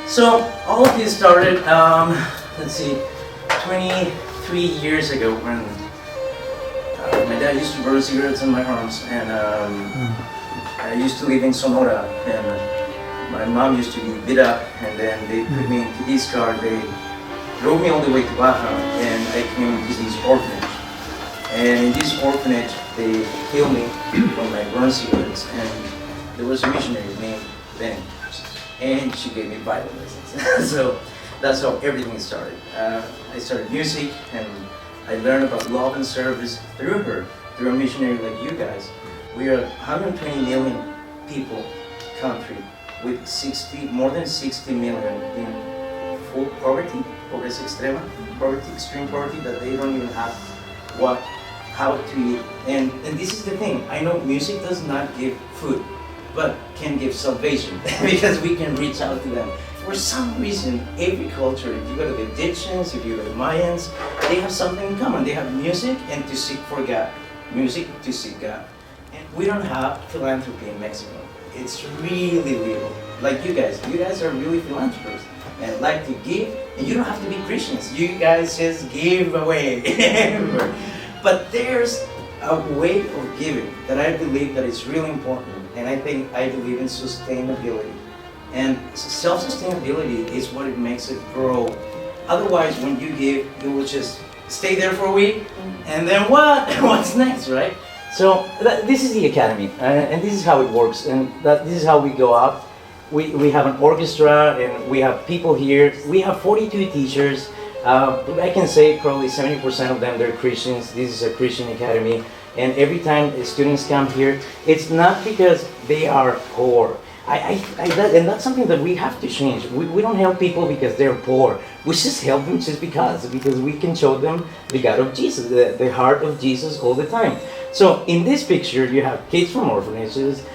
So all of this started, let's see, 23 years ago when my dad used to burn cigarettes in my arms, and I used to live in Sonora, and my mom used to be beat up, and then they put me into this car. They drove me all the way to Baja, and I came into this orphanage. And in this orphanage, they killed me from my burn cigarettes, and there was a missionary named Benny, and she gave me Bible lessons. So that's how everything started. I started music, and I learned about love and service through her, through a missionary like you guys. We are 120 million people country with more than 60 million in full poverty, pobreza extrema, poverty, extreme poverty, that they don't even have how to eat. And this is the thing, I know music does not give food, but can give salvation because we can reach out to them. For some reason, every culture, if you go to the Egyptians, if you go to the Mayans, they have something in common. They have music and to seek for God. Music to seek God. And we don't have philanthropy in Mexico. It's really little. Like you guys are really philanthropists and like to give, and you don't have to be Christians. You guys just give away. But there's a way of giving that I believe that is really important, and I believe in sustainability. And self-sustainability is what it makes it grow. Otherwise, when you give, you will just stay there for a week, and then what? What's next, right? So this is the academy, and this is how it works, and this is how we go out. We have an orchestra, and we have people here. We have 42 teachers. I can say probably 70% of them, they're Christians. This is a Christian academy, and every time students come here, it's not because they are poor. And that's something that we have to change. We don't help people because they're poor. We just help them just because we can show them the God of Jesus, the heart of Jesus all the time. So in this picture, you have kids from orphanages,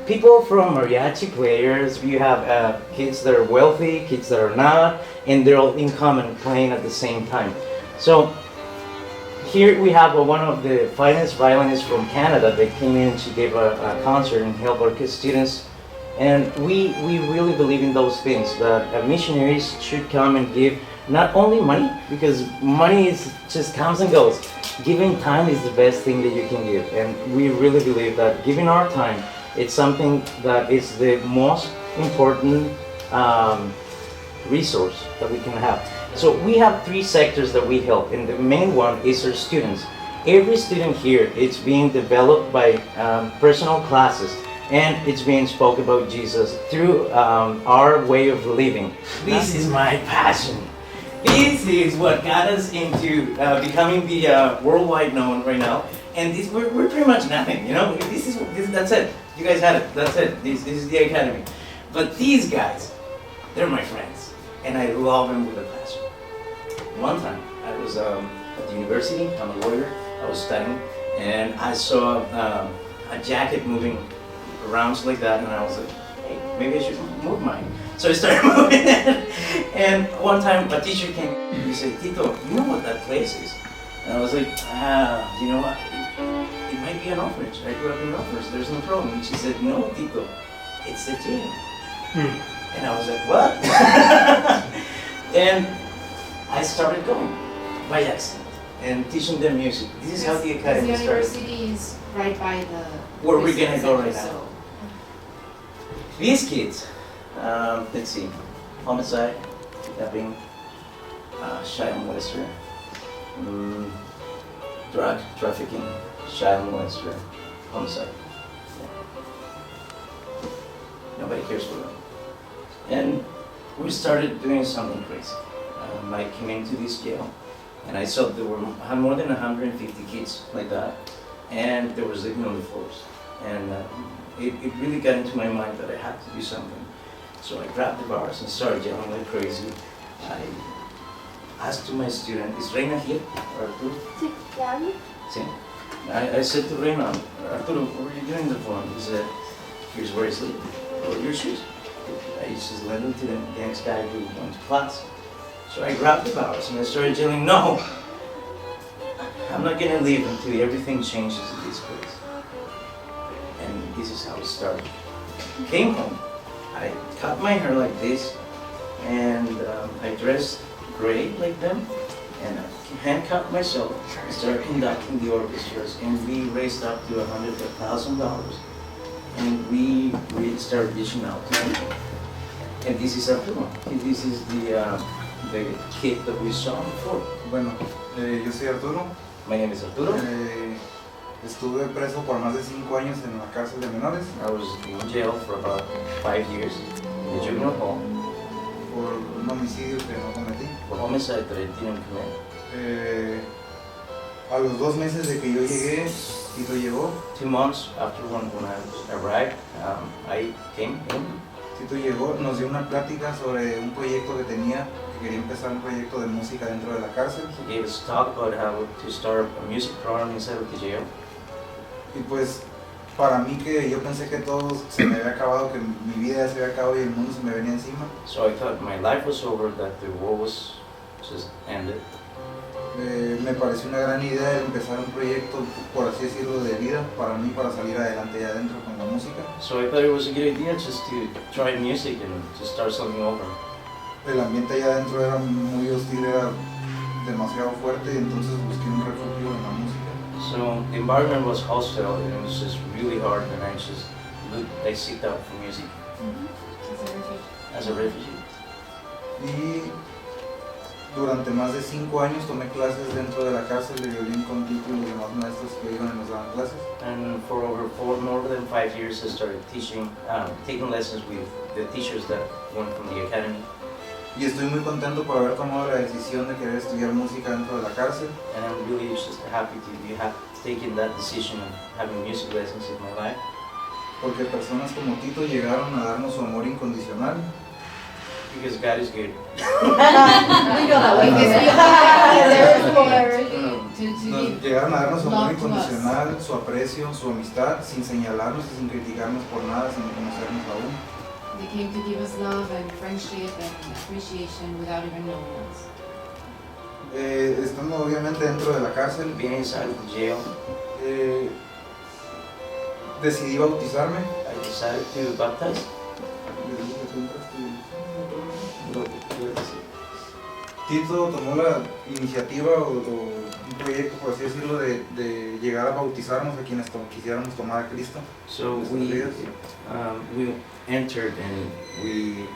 people from mariachi players, you have kids that are wealthy, kids that are not, and they're all in common playing at the same time. So here we have one of the finest violinists from Canada that came in and she gave a concert and helped our students. And we really believe in those things, that missionaries should come and give not only money, because money just comes and goes. Giving time is the best thing that you can give, and we really believe that giving our time, it's something that is the most important resource that we can have. So we have 3 sectors that we help, and the main one is our students. Every student here, it's being developed by personal classes, and it's being spoke about Jesus through our way of living. This is my passion. This is what got us into becoming the worldwide known right now. And we're pretty much nothing, you know. That's it. You guys had it. That's it. This is the academy. But these guys, they're my friends, and I love them with a passion. One time, I was at the university. I'm a lawyer. I was studying, and I saw a jacket moving around like that, and I was like, hey, maybe I should move mine. So I started moving it, and one time a teacher came and he said, Tito, you know what that place is? And I was like, you know what? It might be an orphanage. I grew up in an orphanage, there's no problem. And she said, no, Tito, it's the jail. And I was like, what? And I started going by accident and teaching them music. This is how the academy started. The university is right by the... Where we're gonna go right now. These kids, let's see, homicide, kidnapping, child molester, drug trafficking, child molester, homicide. Yeah. Nobody cares for them. And we started doing something crazy. I came into this jail, and I saw there were more than 150 kids like that, and there was living on the floors. And it really got into my mind that I had to do something. So I grabbed the bars and started yelling like crazy. I asked to my student, is Reina here? Arturo? Sí. I said to Reina, Arturo, what are you doing in the phone? He said, here's where I sleep. Oh, your shoes? I just led him to the next guy who went to class. So I grabbed the bars and I started yelling, no! I'm not gonna leave until everything changes in this place. And this is how it started. Came home, I cut my hair like this, and I dressed gray like them, and I handcuffed myself, started conducting the orchestras, and we raised up to $100,000, and we started dishing out to people. And this is Arturo. This is the kid that we saw before. Bueno, yo soy Arturo. My name is Arturo. Estuve preso por más de 5 años en la cárcel de menores I was in jail for about 5 years in the juvenile hall por un homicidio que no cometí. for homicide that I didn't commit. A los 2 meses de que yo llegué, Tito llegó. 2 months after when I arrived, I came in. Tito llegó, nos dio una plática sobre un proyecto que tenía, que quería empezar un proyecto de música dentro de la cárcel. He gave us a talk about how to start a music program inside of the jail. Y pues, para mí que yo pensé que todo se me había acabado, que mi vida ya se había acabado y el mundo se me venía encima. So I thought my life was over, that the war was just ended. Me pareció una gran idea empezar un proyecto, por así decirlo, de vida para mí, para salir adelante allá adentro con la música. So I thought it was a good idea just to try music and to start something over. El ambiente allá adentro era muy hostil, era demasiado fuerte, y entonces busqué un refugio en la música. So the environment was hostile and it was just really hard, and I seeked out for music as a refugee. Y durante más de 5 años tomé clases dentro de la cárcel de violín con Tito y los demás maestros que iban y nos daban clases. And for more than 5 years I started teaching, taking lessons with the teachers that went from the academy. Y estoy muy contento por haber tomado la decisión de querer estudiar música dentro de la cárcel. And I'm really just happy to have taken that decision of having music lessons in my life. Porque personas como Tito llegaron a darnos su amor incondicional. Because God is good. Llegaron a darnos su amor incondicional, su aprecio, su amistad, sin señalarnos y sin criticarnos por nada, sin conocernos aún. They came to give us love and friendship and appreciation without even knowing us. Estando obviamente dentro de la cárcel, Being inside of the jail, decidí bautizarme. I decided to baptize. Tito tomó la iniciativa o un proyecto, por así decirlo, de llegar a bautizarnos a quienes quisiéramos tomar a Cristo. So we entered and we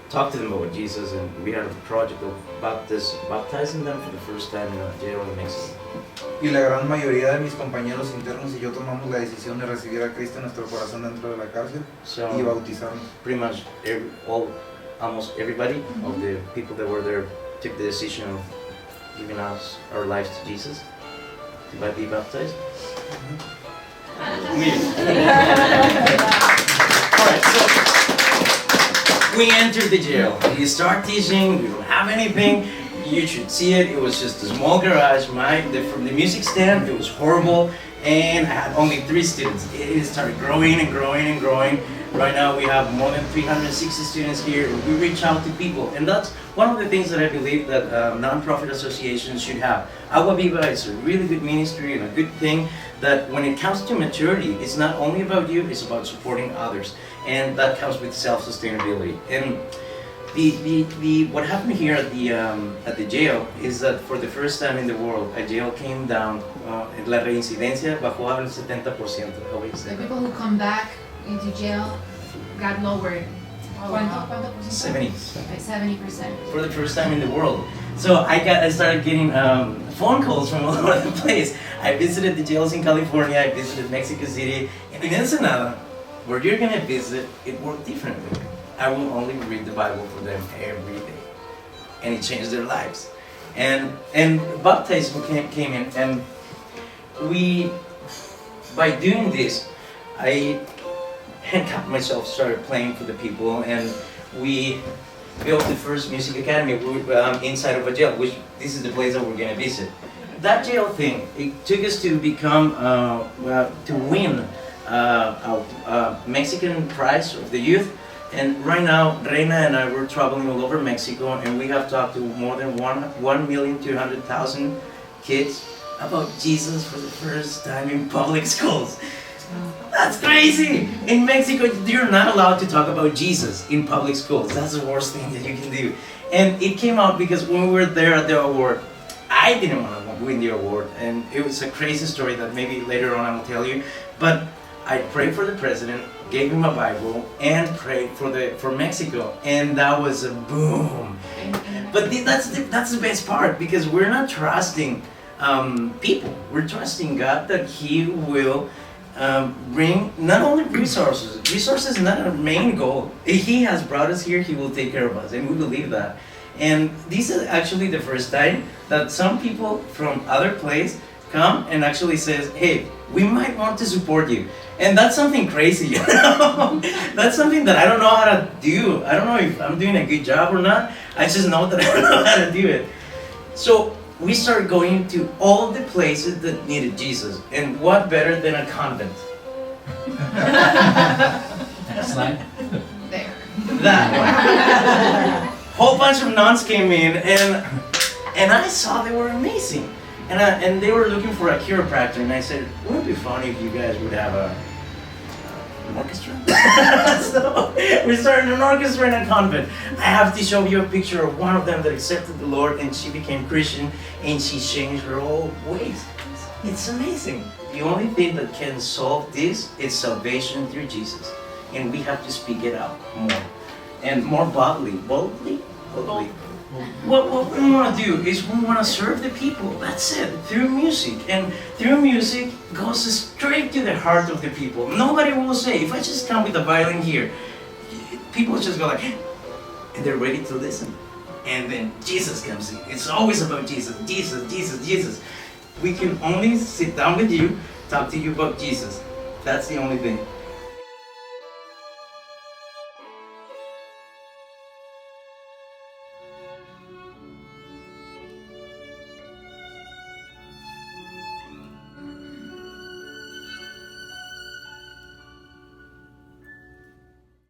talked to them about Jesus, and we had a project of baptizing them for the first time in a jail in Mexico. Y la gran mayoría de mis compañeros internos y yo tomamos la decisión de recibir a Cristo en nuestro corazón dentro de la cárcel y bautizarnos. Pretty much almost everybody of the people that were there took the decision of giving us our lives to Jesus to be baptized. Alright, so we entered the jail. We start teaching. We don't have anything. You should see it. It was just a small garage. From the music stand, it was horrible, and I had only 3 students. It started growing and growing and growing. Right now we have more than 360 students here. We reach out to people, and that's one of the things that I believe that non-profit associations should have. Agua Viva is a really good ministry and a good thing that when it comes to maturity, it's not only about you, it's about supporting others, and that comes with self-sustainability. And what happened here at the jail is that for the first time in the world, a jail came down. La reincidencia bajó al 70%. The people who come back into jail got lowered. ¿Cuánto por ciento? 70%. For the first time in the world. So I started getting phone calls from all over the place. I visited the jails in California, I visited Mexico City, and in Ensenada, where you're gonna visit, it worked differently. I will only read the Bible for them every day, and it changed their lives. And baptism came in, and by doing this, I handcuffed myself, started playing for the people, and we built the first music academy inside of a jail, which this is the place that we're gonna visit. That jail thing, it took us to become, to win a Mexican prize of the youth. And right now, Reina and I were traveling all over Mexico, and we have talked to more than 1,200,000 kids about Jesus for the first time in public schools. That's crazy! In Mexico, you're not allowed to talk about Jesus in public schools. That's the worst thing that you can do. And it came out because when we were there at the award, I didn't want to win the award. And it was a crazy story that maybe later on I will tell you. But I prayed for the president, gave him a Bible, and prayed for Mexico. And that was a boom. But that's the best part, because we're not trusting people. We're trusting God that He will bring not only resources. Resources is not our main goal. If He has brought us here, He will take care of us, and we believe that. And this is actually the first time that some people from other place come and actually says, hey, we might want to support you. And that's something crazy, you know? That's something that I don't know how to do. I don't know if I'm doing a good job or not. I just know that I don't know how to do it. So we started going to all the places that needed Jesus. And what better than a convent? Next slide. There. That one. Whole bunch of nuns came in, and I saw they were amazing. And they were looking for a chiropractor, and I said, wouldn't it be funny if you guys would have an orchestra? So we started an orchestra in a convent. I have to show you a picture of one of them that accepted the Lord, and she became Christian, and she changed her whole ways. It's amazing. The only thing that can solve this is salvation through Jesus, and we have to speak it out more, and more boldly. What we want to do is we want to serve the people. That's it. Through music. And through music goes straight to the heart of the people. Nobody will say, if I just come with a violin here, people just go like, and they're ready to listen. And then Jesus comes in. It's always about Jesus. Jesus, Jesus, Jesus. We can only sit down with you, talk to you about Jesus. That's the only thing.